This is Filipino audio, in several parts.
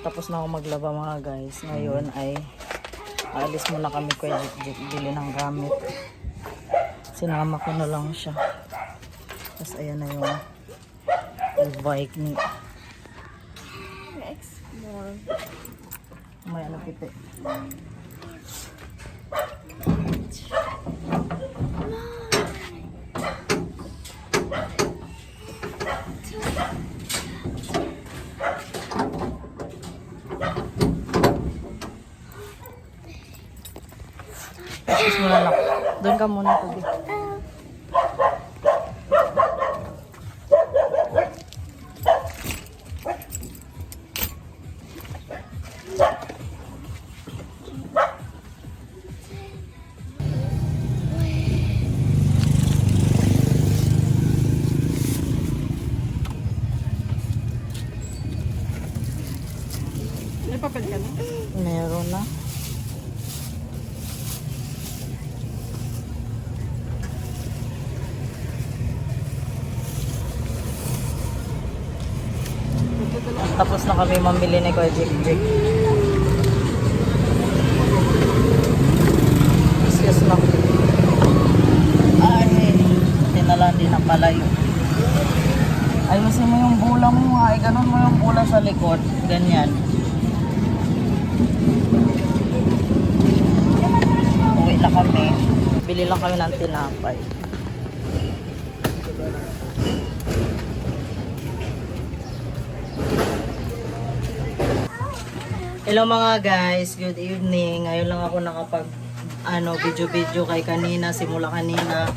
Tapos na ako maglaba mga guys. Ngayon ay aalis muna kami kay Jik bili ng gamit. Sinama ko na lang siya. Tapos ayan na yung bike ni Explore. may ano piti. Tapos muna lang. Doon ka muna po. May papel ka na? Meron na. Tapos na kami mamili ni Kuya Jik. Excuse me. Ay, tinalan din ang palayo. Ayusin mo yung bula mo ha. Ganun mo yung bula sa likod. Ganyan. Uwi lang kami. Bili lang kami ng tinapay. Hello mga guys, good evening. Ngayon lang ako nakapag video kay kanina, simula kanina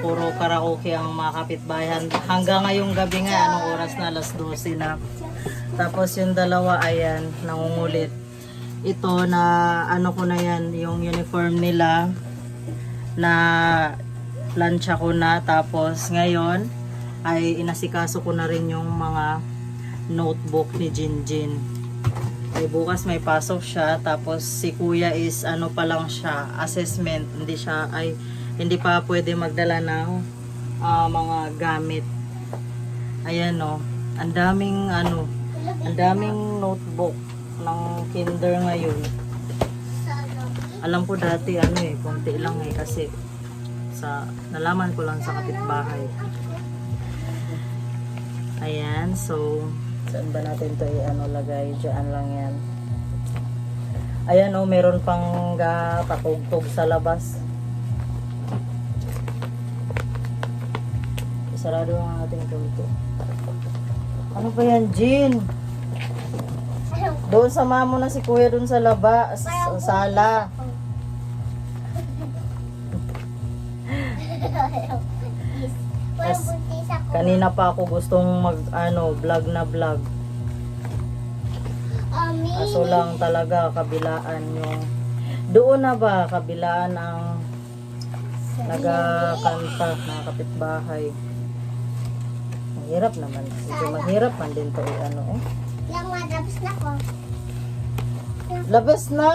puro karaoke ang mga kapitbayan. Hanggang ngayong gabi nga, anong oras na, alas 12 na. Tapos yung dalawa, ayan, nangungulit. Ito na ano ko na yan, yung uniform nila na plancha ko na. Tapos ngayon ay inasikaso ko na rin yung mga notebook ni Jinjin. Ay bukas may pasok siya, tapos si kuya is ano pa lang siya, assessment, hindi pa pwede magdala ng mga gamit. Ayan o, ang daming notebook ng kinder ngayon. Alam ko dati konti lang kasi nalaman ko lang sa kapitbahay. Ayan, so saan ba natin ito lagay? Diyan lang yan. Ayan meron pang patugtog sa labas. Isarado ang ating pinto. Ano ba yan, Jin? Doon sama mo na si kuya doon sa sala. Kanina pa ako gustong vlog na vlog. Kaso lang talaga kabilaan yung doon na ba kabilaan ang nagakanta na kapitbahay. Mahirap naman. Medyo mahirap man din to Labas na ko. Labas na!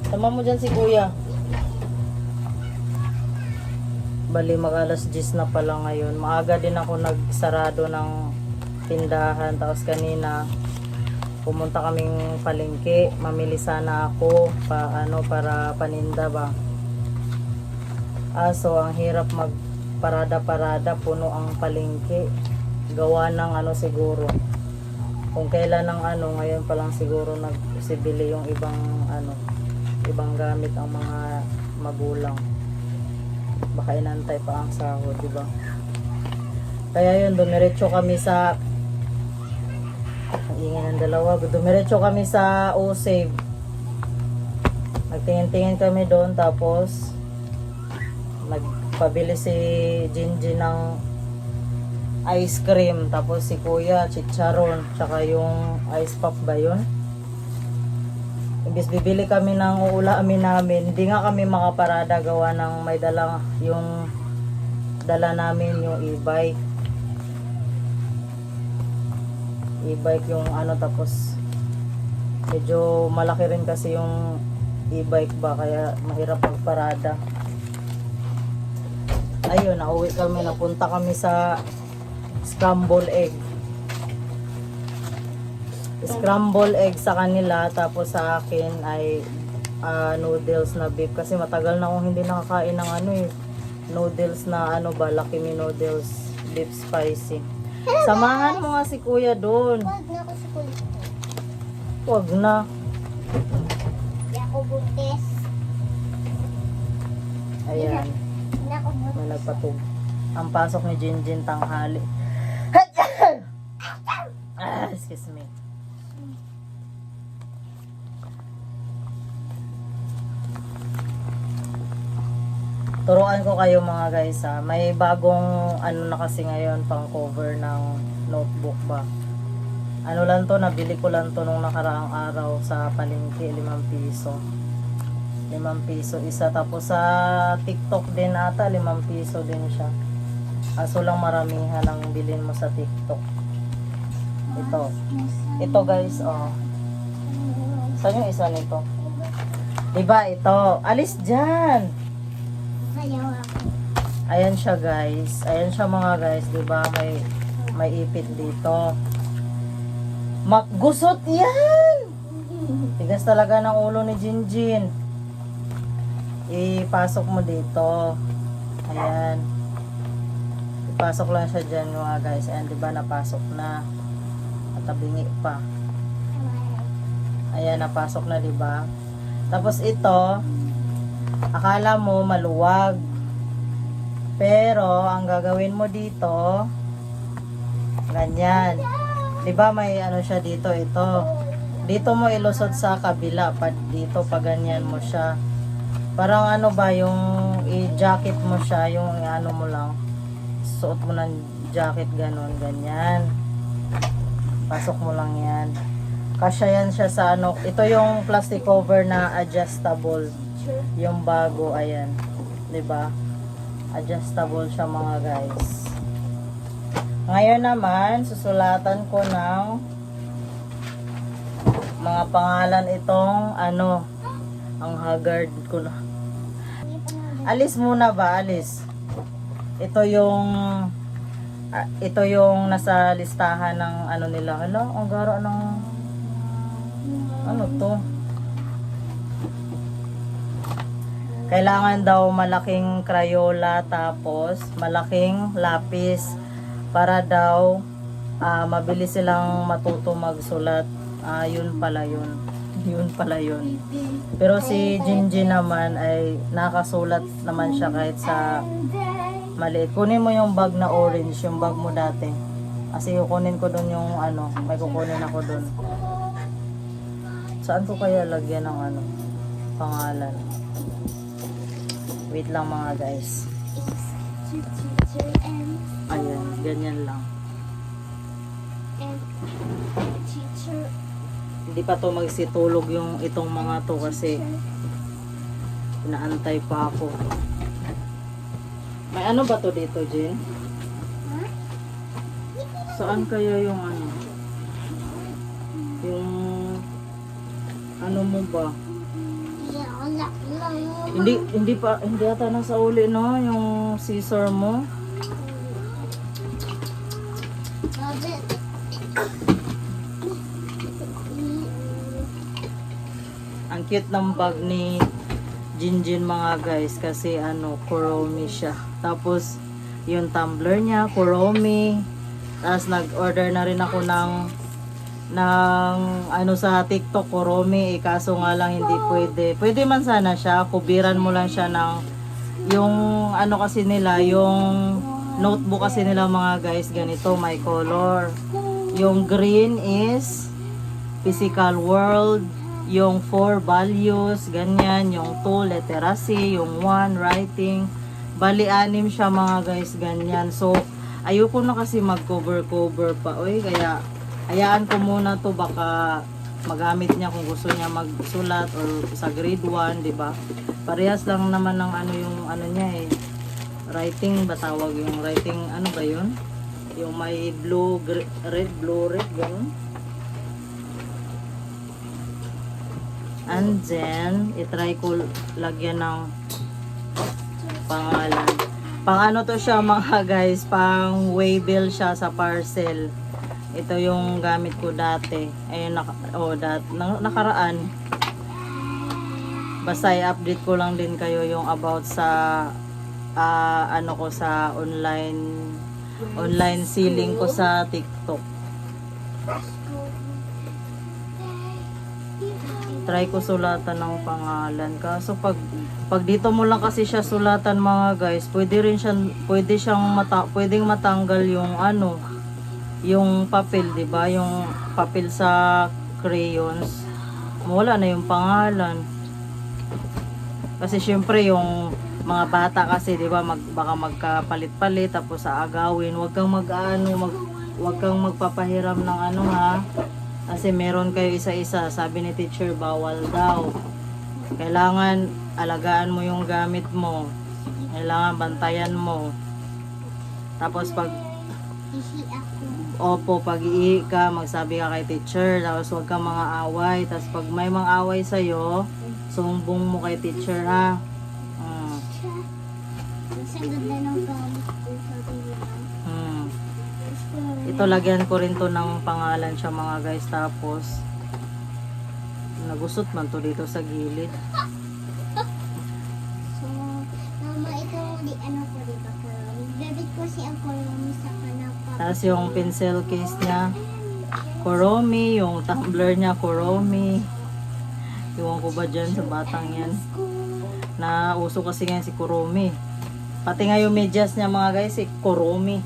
Tama mo dyan si kuya. Bali mag-alas 10 na pala ngayon. Maaga din ako nagsarado ng tindahan. Tapos kanina pumunta kaming palengke. Mamili sana ako para paninda ba. So ang hirap magparada-parada, puno ang palengke. Gawa ng siguro. Kung kailan ng ngayon pa lang siguro nagsibili yung ibang gamit ang mga magulang. Baka inantay pa ang sahod, di ba? Kaya yun, dumiretso kami sa ang ingay ng dalawa, dumiretso kami sa O-Save. Nagtingin-tingin kami doon, tapos nagpabili si Jinjin ng ice cream, tapos si kuya chicharon, tsaka yung ice pop ba yun? Imbis bibili kami ng uulamin namin, hindi nga kami makaparada gawa ng may dala namin yung e-bike yung tapos medyo malaki rin kasi yung e-bike ba, kaya mahirap magparada. Ayun, nauwi kami, napunta kami sa scrambled egg. scramble egg sa kanila, tapos sa akin ay noodles na beef kasi matagal na akong hindi nakakain ng ano eh, noodles na ano ba, Lucky Me noodles beef spicy. Samahan mo nga si kuya doon. Huwag na ako sa kulit. Wag na. Hindi ako buntis. Ayan, Hindi ako buntis. may nagpatug. Ang pasok ni Jinjin tanghali. Excuse me. Turuan ko kayo mga guys ha. May bagong ano na kasi ngayon pang cover ng notebook ba. Ano lang to, nabili ko lang to nung nakaraang araw sa palengke, 5 piso. 5 piso isa. Tapos sa TikTok din ata, 5 piso din siya. Kaso lang maramihan ang bilhin mo sa TikTok. Ito. Ito guys, oh. Saan yung isa nito? Diba ito? Alis dyan! Ayaw ako. Ayan siya guys. Ayan siya mga guys, 'di ba? May ipit dito. Gusot 'yan. Tigas talaga ng ulo ni Jinjin. Ipasok mo dito. Ayan. Ipasok lang siya diyan mga guys. Ayan, 'di ba? Napasok na. At tabingi pa. Ayan, napasok na, 'di ba? Tapos ito, akala mo maluwag. Pero ang gagawin mo dito, ganyan. 'Di ba may ano siya dito, ito. Dito mo ilusot sa kabila, pa dito pa ganyan mo siya. Parang ano ba yung i-jacket mo siya, yung ano mo lang. Suot mo ng jacket ganon, ganyan. Pasok mo lang 'yan. Kasya yan siya sa ano, ito yung plastic cover na adjustable. Yung bago, ayan. 'Di ba? Adjustable siya mga guys. Ngayon naman, susulatan ko ng mga pangalan itong ano, ang haggard ko na. Alis muna ba? Alis. Ito yung nasa listahan ng ano nila. Hala, ang gara ng ano to? Kailangan daw malaking Crayola tapos malaking lapis para daw mabilis silang matuto magsulat. Yun pala yun. Yun pala yun. Pero si Jinjin naman ay nakasulat naman siya kahit sa maliit. Kunin mo yung bag na orange, yung bag mo dati. Kasi kukunin ko dun yung ano, may kukunin ako dun. Saan ko kaya lagyan ng ano, pangalan? Wait lang mga guys. Ayan, ganyan lang. Hindi pa to magsitulog yung itong mga to kasi inaantay pa ako. May ano ba to dito, Jin? Saan kaya yung ano? Yung ano mo ba? Hindi ata nasa uli, no? Yung scissor mo. Ang cute ng bag ni Jinjin mga guys kasi ano, Kuromi siya. Tapos yung tumbler niya, Kuromi. Tapos nag-order na rin ako ng ano sa TikTok, Kuromi, kaso nga lang hindi pwede man sana siya, kubiran mo lang siya ng yung ano kasi nila, yung notebook kasi nila mga guys, ganito, may color. Yung green is physical world, yung 4 values, ganyan, yung 2 literacy, yung 1 writing, bali 6 siya mga guys, ganyan. So ayoko na kasi mag-cover pa, kaya hayaan ko muna to, baka magamit niya kung gusto niya magsulat or sa grade 1, 'di ba? Parehas lang naman ng ano yung ano niya eh. Writing ba tawag, yung writing ano ba 'yun? Yung may blue red ganun. And then i-try ko lagyan ng pangalan. Pang ano to siya mga guys, pang waybill siya sa parcel. Ito yung gamit ko dati. Ayun, nakaraan. Basta i-update ko lang din kayo yung about sa ano ko sa online selling ko sa TikTok. Try ko sulatan ng pangalan. Kaso pag dito mo lang kasi siya sulatan mga guys, pwedeng matanggal yung ano, yung papel, 'di ba? Yung papel sa crayons. Wala na yung pangalan. Kasi syempre yung mga bata kasi 'di ba, baka magkapalit-palit tapos aagawin. Huwag kang huwag kang magpapahiram ng ano ha. Kasi meron kayo isa-isa. Sabi ni teacher, bawal daw. Kailangan alagaan mo yung gamit mo. Kailangan bantayan mo. Tapos pag pag-ii ka, magsabi ka kay teacher. Tapos huwag kang mga away. Tapos pag may mga away sa'yo, sumbong mo kay teacher ha. Ang ganda ng gamit ko sa tingin. Ito, lagyan ko rin to ng pangalan siya mga guys. Tapos nagusot man to dito sa gilid. So, mama, ito ano ko dito ko. Bebit ko si ang Kuromi sa kanapa. Tapos yung pencil case niya, Kuromi. Yung tumbler niya, Kuromi. Iwan ko ba dyan sa batang yan. Na uso kasi nga si Kuromi. Pati nga yung medyas niya mga guys, si Kuromi.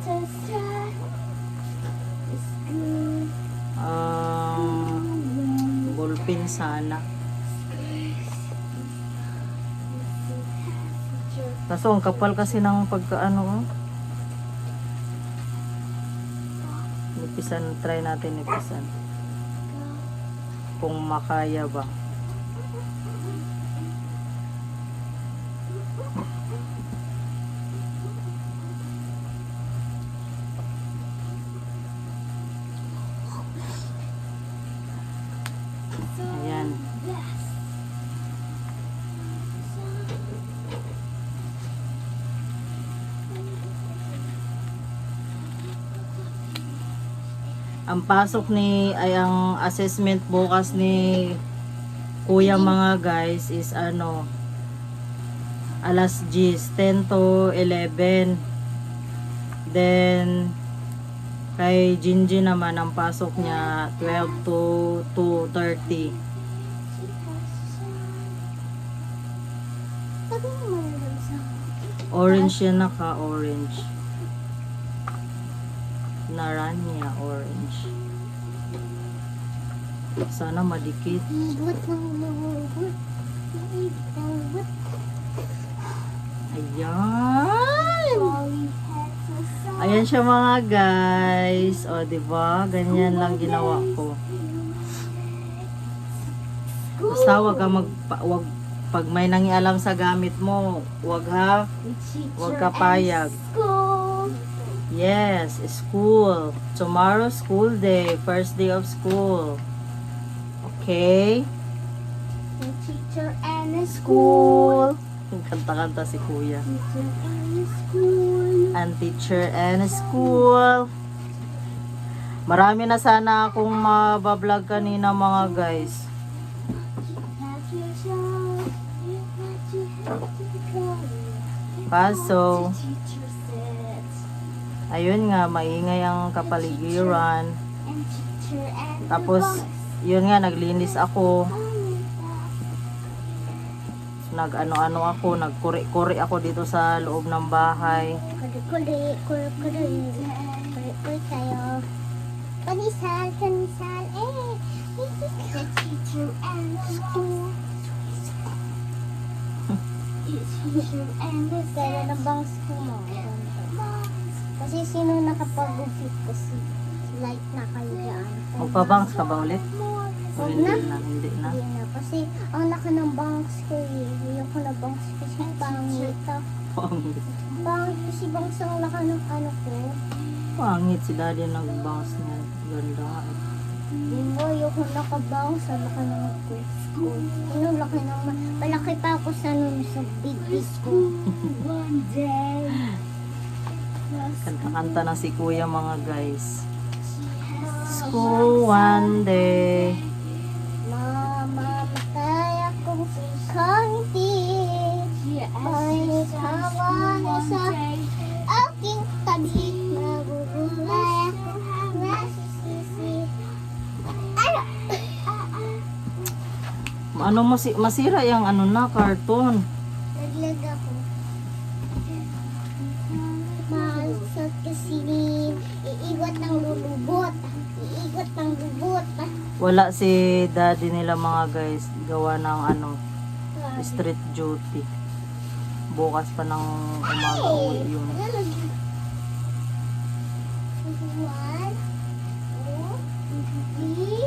Ballpen sana. Kaso ang kapal kasi ng pagkaano. Ipisan, try natin ipisan. Kung makaya ba. Ayan. Ang pasok ang assessment bukas ni Kuya mga guys is ano, alas 10 to 11. Then kay Jinji naman ang pasok niya 12 to 2:30. Orange yan, naka-orange. Naranya orange. Sana madikit. Igot ng lugot. Ayan. Ayan siya mga guys. O, diba? Ganyan lang ginawa ko. Basta wag ka pag may nangialam sa gamit mo, wag ha. Wag ka payag. Yes, school. Tomorrow school day. First day of school. Okay? The teacher and the school. Kanta-kanta si Kuya. Teacher and the school. And teacher and school. Marami na sana akong mabablog kanina mga guys. Kaso, ayun nga, maingay ang kapaligiran. Tapos, yun nga, naglinis ako. Nag-ano-ano ako, nagkuri-kuri ako dito sa loob ng bahay. Kuri kayo. Kanisal, eh. This is the teacher and the school. Teacher and the school. Ng bangs ko mo. Kasi sino nakapag-ufit kasi light na kayo dyan. Magpabangs ka ba ulit? O Huwag hindi na. na, hindi na. Hindi na. Kasi ang laki ng bangs ko eh. Yung ko na bangs kasi pangit. Pangit kasi bangs ang laki ng ano ko. Pangit si daddy nag-bangs niya. Ganda. Yung boy, yung ko nakabangs, ang laki ng ko. Yung laki ng malaki pa ako sa nun sa big ko. One day. Kanta-kanta na si Kuya mga guys. ko one day. Mamamatay akong kanti. Ay kawan sa aking tabi. Magugulay ako nasisisi. Ano? Ano masira yung ano na cartoon. Naglag ako. Mahal sa kasilin. Iigot ng lulubot. Iigot ng lubot. Wala si daddy nila mga guys, gawa ng ano, street duty. Bukas pa ng umaga uwi yun. One, two, three.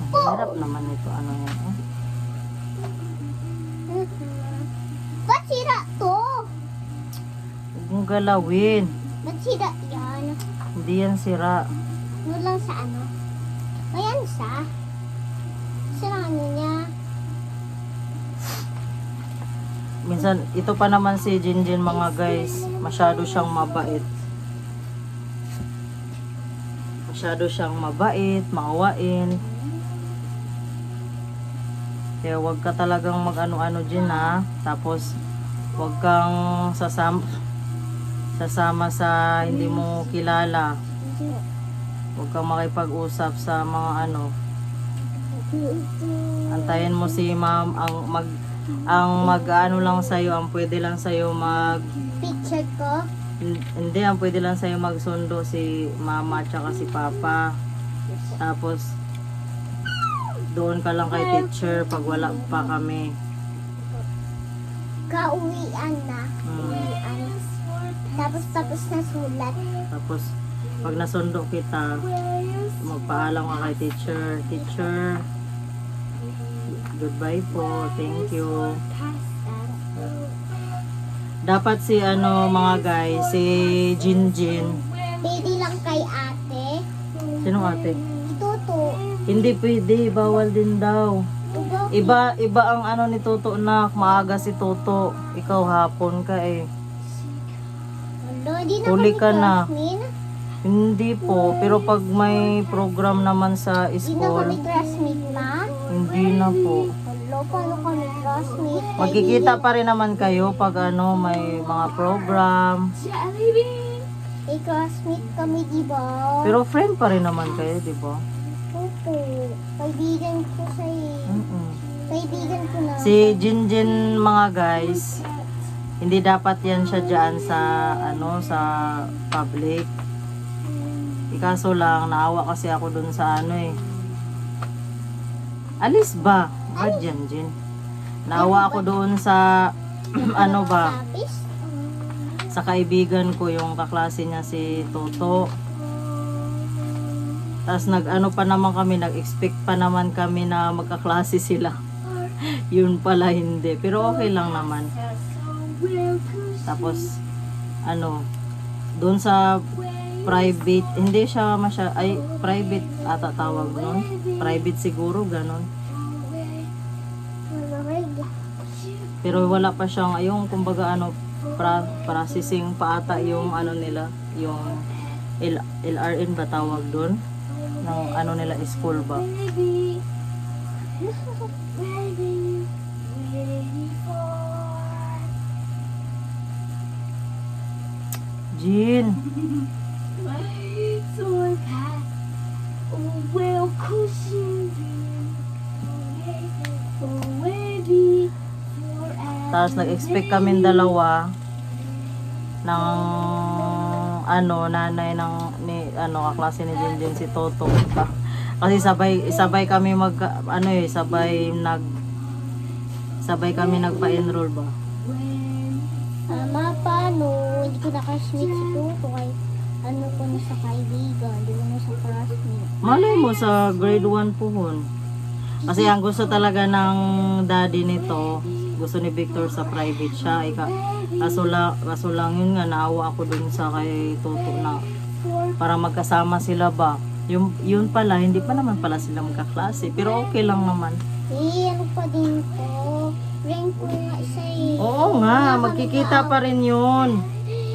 Ang hirap naman ito, ano yan. Ba't sira to? Huwag mong galawin. Ba't sira yan? Hindi yan sira. Ano lang sa ano? Ayan sa. Sira ano niya? Minsan, ito pa naman si Jinjin mga guys. Masyado siyang mabait. Masyado siyang mabait, maawain. Kaya wag ka talagang mag-ano-ano dyan ha. Tapos, wag kang sasama sa hindi mo kilala. Wag kang makipag-usap sa mga ano. Antayin mo si ma'am ang mag-ano lang sa'yo, ang pwede lang sa'yo Picture ko? hindi, ang pwede lang sa'yo magsundo si mama at saka si papa. Tapos, doon ka lang kay teacher pag wala pa kami. Kauwian na. Uwian. Tapos na sulat. Tapos, pag nasundo kita, magpaalam ka kay teacher. Teacher, goodbye po. Thank you. Dapat si ano mga guys, si Jinjin. Pwede lang kay ate. Sinong ate? Ituto. Hindi pwede, bawal din daw. Iba ang ano ni Toto na, maaga si Toto. Ikaw hapon ka eh. Di na Huli kami ka na. classmate. Hindi po, pero pag may program naman sa Di na school, kami classmate, ma. hindi na po. Hello, paano kami classmate? Magkikita pa rin naman kayo pag ano, may mga program. Eh, classmate kami, di ba? Pero friend pa rin naman kayo, di ba? Opo. Kaibigan ko sa'yo. Mm-mm. Kaibigan ko na. Si Jinjin mga guys, hindi dapat yan siya dyan sa ano, sa public. Ikaso lang, naawa kasi ako dun sa ano eh. Alis ba? Ba Jinjin? Naawa ako doon sa ano ba? Tapis? Sa kaibigan ko, yung kaklase niya si Toto. Tapos nag-ano pa naman kami, nag-expect pa naman kami na magkaklase sila. Yun pala hindi. Pero okay lang naman. Tapos, ano, doon sa private, hindi siya private ata tawag nun. Private siguro, ganon. Pero wala pa siyang, yung kumbaga ano, processing pa ata yung ano nila, yung LRN ba tawag doon? Ng ano nila, school ba? Jin! Tapos nag-expect kami dalawa ng ano, nanay ng ni ano kaklase ni Jinjin si Toto. Kasi sabay kami ano eh, sabay kami nagpa-enroll ba. Paano? Hindi ko nakasmate si Tuto kay ano ko na sa kaibigan, di ko na sa classmate. Malay mo sa grade 1 po hon. Kasi ang gusto talaga ng daddy nito, gusto ni Victor sa private siya. Kaso lang yun nga, naawa ako dun sa kay Toto na para magkasama sila ba. Yun pala, hindi pa naman pala sila magkaklase. Pero okay lang naman. Eh, ano pa din ko? Rank ko nga isa eh. Oo nga, magkikita pa rin yun.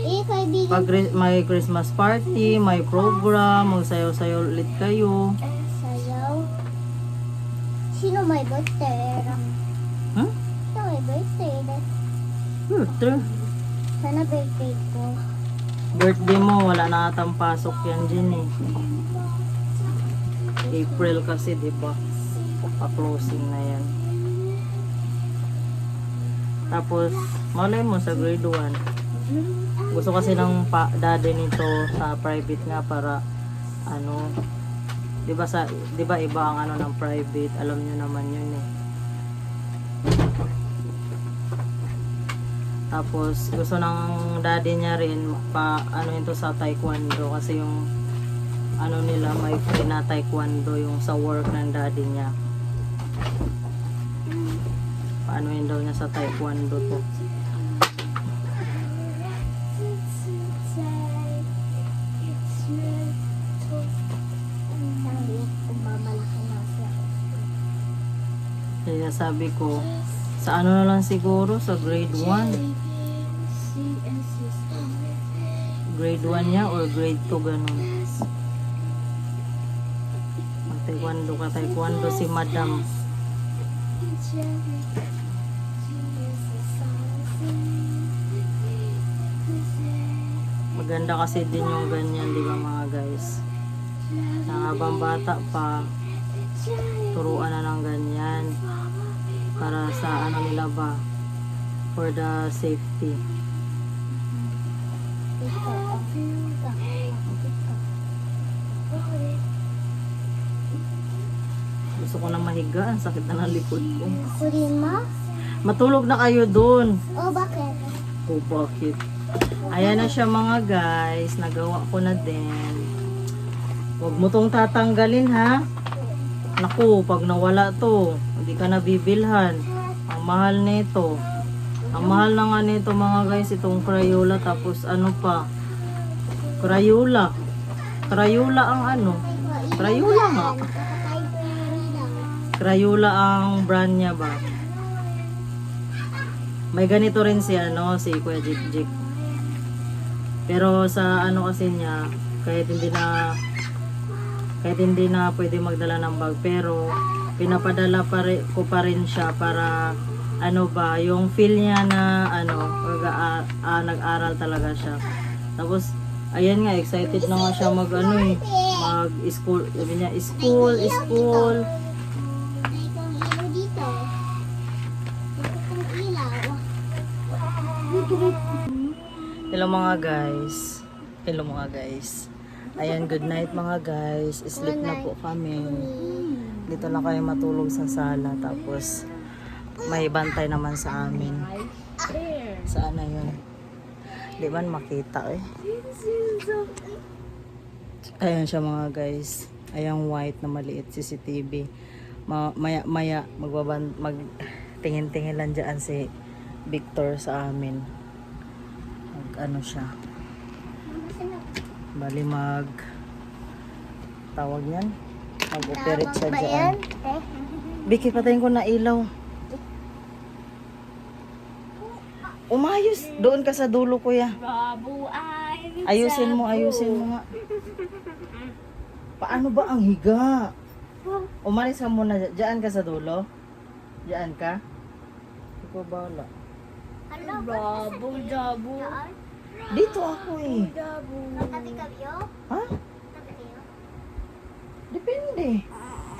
kaibigan. Pag may Christmas party, may program, magsayaw-sayaw ulit kayo. Sayaw. Sino may birthday? Huh? Sino may birthday? True. Sana birthday ko. Birthday mo, wala na atang pasok yan din eh. April kasi, di ba? Pa-closing na yan. Tapos, malay mo sa grade 1. Gusto kasi ng daddy nito sa private nga para ano, 'di ba iba ang ano ng private, alam niyo naman 'yun eh. Tapos gusto ng daddy niya rin pa ano ito sa taekwondo kasi yung ano nila may free na taekwondo yung sa work ng daddy niya. Paano yun daw niya sa taekwondo to. Kaya sabi ko, sa ano na lang siguro, sa grade 1. Grade 1 niya or grade 2 ganun. Mag-taekwondo ka, taekwondo si madam. Maganda kasi din yung ganyan, di ba mga guys? Na habang bata pa, turuan na ng ganyan. Para sa ano nila ba? For the safety. Gusto ko na mahiga. Ang sakit na ng likod ko. Kurima? Matulog na kayo dun. Oh, bakit? Oh, bakit? Ayan na siya mga guys. Nagawa ko na din. Huwag mo tong tatanggalin ha. Naku, pag nawala to, hindi ka nabibilhan. Ang mahal nito. Ang mahal na nga nito mga guys, itong Crayola. Tapos ano pa? Crayola. Crayola ang ano? Crayola nga. Crayola ang brand niya ba? May ganito rin si ano, si Kuya Jik. Pero sa ano kasi niya, kahit hindi na pwede magdala ng bag, pero pinapadala ko pa rin siya para ano ba, yung feel niya na ano, nag-aral talaga siya. Tapos ayan nga, excited na nga siya mag ano eh, mag-school. Sabi niya, school. May kang ilaw dito. May kang ilaw. Hello mga guys. Hello mga guys. Ayan, good night mga guys. Sleep na po kami. Dito lang kayo matulog sa sala. Tapos, may bantay naman sa amin. Saan na yun? Di man makita eh. Ayan siya mga guys. Ayan white na maliit CCTV. Maya magtingin-tingin lang dyan si Victor sa amin. Ano siya. Bali tawag niyan, mag-operate siya dyan. Biki, patayin ko na ilaw. Umayos, doon ka sa dulo kuya. Ayusin mo nga. Paano ba ang higa? Umalis ka muna, dyan ka sa dulo. Dyan ka. Ikaw bala. Jabo. Dito ako eh. Natabi kayo? Ha? Depende.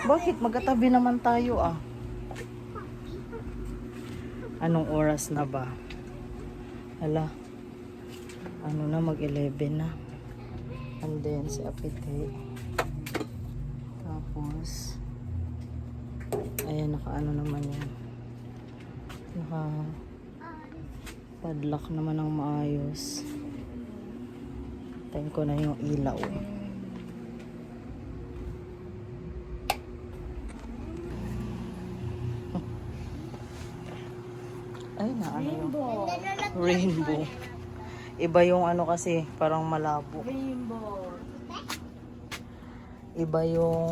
Bakit? Magkatabi naman tayo ah. Anong oras na ba? Hala. Ano na, mag-11 na. And then, si Apite. Tapos, ayan, naka-ano naman yan. Naka-padlock naman ng maayos. Tayin ko na yung ilaw. Ay, na ano yung rainbow. Iba yung ano kasi, parang malabo. Iba yung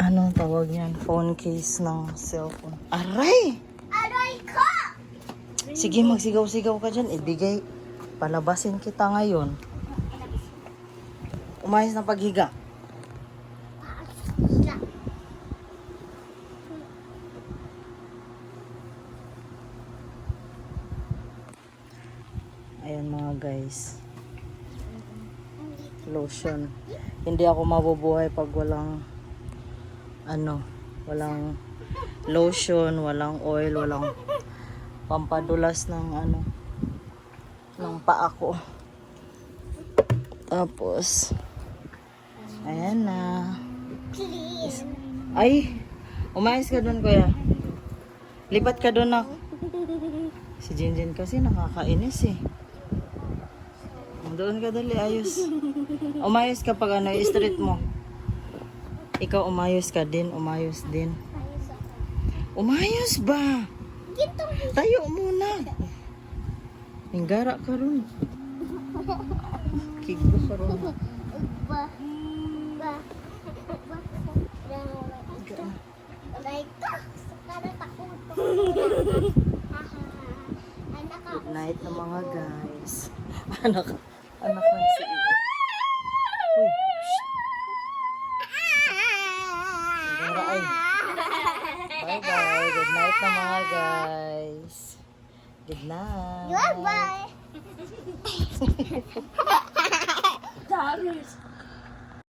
ano tawag niyan, phone case ng cellphone. Aray! Aray ko! Sige, magsigaw-sigaw ka dyan. Ibigay. Palabasin kita ngayon. Umayos na paghiga. Ayan mga guys. Lotion. Hindi ako mabubuhay pag walang walang lotion, walang oil, walang pampadulas ng ng paa ko. Tapos ayan na. Please. Ay, umayos ka doon, kuya. Lipat ka doon na. Si Jinjin kasi nakakainis eh. Doon ka dali, ayos. Umayos ka pag i-street mo. Ikaw umayos ka din, umayos din. Ayos ako. Umayos ba? Gito. Tayo muna. Minggara ka ron. Kigo ka ron. Ba. Aray ka. Sakara takot. Anak ka. Good night na mga guys. Anak ng si Iyo. Uy, shh. Minggara ay. Bye-bye. Good night na mga guys. Good night. Bye-bye. Darius.